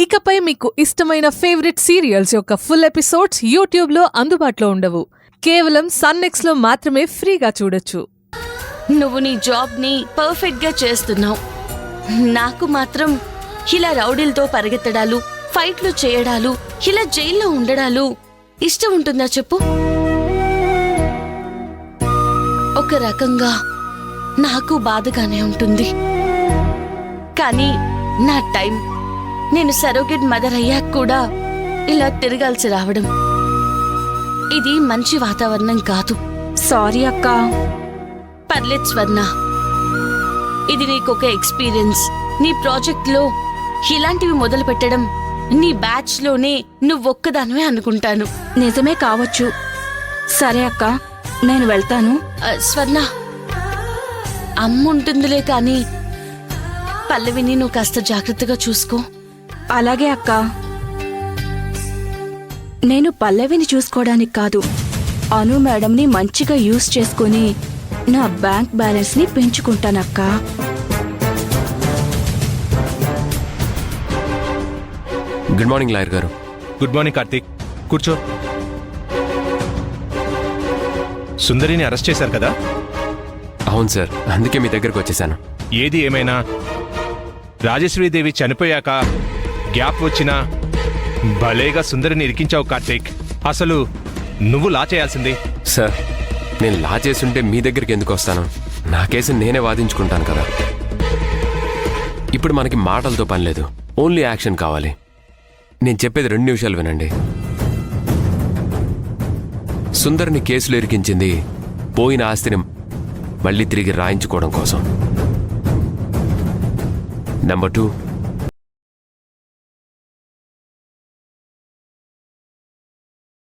ఇకపై మీకు ఇష్టమైన ఫేవరెట్ సీరియల్స్ యొక్క ఫుల్ ఎపిసోడ్స్ యూట్యూబ్లో అందుబాటులో ఉండవు. కేవలం సన్నెక్స్లో మాత్రమే ఫ్రీగా చూడొచ్చు. నువ్వు నీ జాబ్ని పర్ఫెక్ట్గా చేస్తున్నావు. నాకు మాత్రం ఇలా రౌడీలతో పరిగెత్తడాలు, ఫైట్లు చేయడాలు, ఇలా జైల్లో ఉండడాలు ఇష్టం ఉంటుందా చెప్పు? ఒక రకంగా నాకు బాధగానే ఉంటుంది. కానీ నా టైం, నేను సరోగేట్ మదర్ అయ్యాక కూడా ఇలా తిరగాల్సి రావడం, ఇది మంచి వాతావరణం కాదు. సారీ అక్క. పర్లేదు స్వర్ణ, ఇది నీకొక ఎక్స్పీరియన్స్. నీ ప్రాజెక్ట్లో ఇలాంటివి మొదలు పెట్టడం నీ బ్యాచ్లోనే నువ్వొక్కదానివే అనుకుంటాను. నిజమే కావచ్చు. సరే అక్క, నేను వెళ్తాను. స్వర్ణ, అమ్ముంటుందిలే కానీ పల్లవిని నువ్వు కాస్త జాగ్రత్తగా చూసుకో. అలాగే అక్క. నేను పల్లవిని చూసుకోవడానికి కాదు, అను మేడంని మంచిగా యూజ్ చేసుకుని నా బ్యాంక్ బ్యాలెన్స్ ని పెంచుకుంటానక్క. గుడ్ మార్నింగ్ లాయర్ గారు. గుడ్ మార్నింగ్ కార్తీక్, కూర్చో. సుందరిని అరెస్ట్ చేశారు కదా? అవును సార్, అందుకే మీ దగ్గరకు వచ్చేసాను. ఏది ఏమైనా రాజేశ్వరీదేవి చనిపోయాక గ్యాప్ వచ్చినా భలేగా సుందరిని ఇరికించావు కార్తీక్. అసలు నువ్వు లా చేయాల్సింది. సార్, నేను లా చేసుంటే మీ దగ్గరికి ఎందుకు వస్తాను? నా కేసు నేనే వాదించుకుంటాను కదా. ఇప్పుడు మనకి మాటలతో పని లేదు, ఓన్లీ యాక్షన్ కావాలి. నేను చెప్పేది 2 నిమిషాలు వినండి. సుందర్ని కేసులో ఇరికించింది పోయిన ఆస్తిని మళ్ళీ తిరిగి రాయించుకోవడం కోసం. నెంబర్ 2,